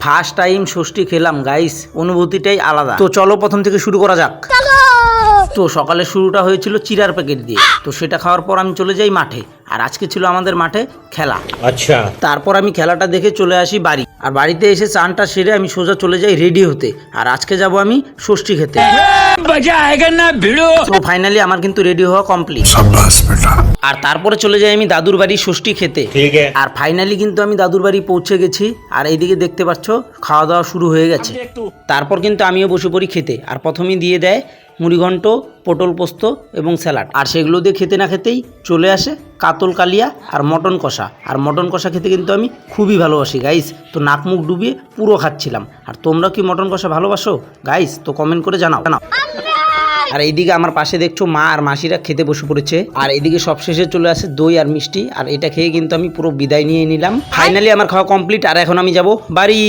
First time ষষ্ঠী খেলাম guys, অনুভূতিটাই আলাদা। তো চলো প্রথম থেকে শুরু করা যাক। তো সকালে শুরুটা হয়েছিল চিড়ার প্যাকেট দিয়ে। তো সেটা খাওয়ার পর আমি চলে যাই মাঠে, আর আজকে ছিল আমাদের মাঠে খেলা। আচ্ছা, তারপর আমি খেলাটা দেখে চলে আসি বাড়ি, আর বাড়িতে এসে চানটা সেরে আমি সোজা চলে যাই রেডি হতে। আর আজকে যাব আমি ষষ্ঠী খেতে। তো ফাইনালি আমার কিন্তু রেডি হওয়া কমপ্লিট। আর তারপরে চলে যাই আমি দাদুর বাড়ি ষষ্ঠী খেতে। আর ফাইনালি কিন্তু আমি দাদুর বাড়ি পৌঁছে গেছি, আর এইদিকে দেখতে পাচ্ছ খাওয়া দাওয়া শুরু হয়ে গেছে। তারপর কিন্তু আমিও বসে পড়ি খেতে। আর প্রথমেই দিয়ে দেয় মুড়িঘণ্ট, পটল পোস্ত এবং স্যালাড। আর সেগুলো দিয়ে খেতে না খেতেই চলে আসে কাতল কালিয়া আর মটন কষা। আর মটন কষা খেতে কিন্তু আমি খুবই ভালোবাসি গাইস। তো নাক মুখ ডুবিয়ে পুরো খাচ্ছিলাম। আর তোমরা কি মটন কষা ভালোবাসো গাইস? তো কমেন্ট করে জানাও। আর এইদিকে আমার পাশে দেখছো মা আর মাসিরা খেতে বসে পড়েছে। আর এইদিকে সবশেষে চলে আসে দই আর মিষ্টি। আর এটা খেয়ে কিন্তু আমি পুরো বিদায় নিয়ে নিলাম। ফাইনালি আমার খাওয়া কমপ্লিট, আর এখন আমি যাব বাড়ি।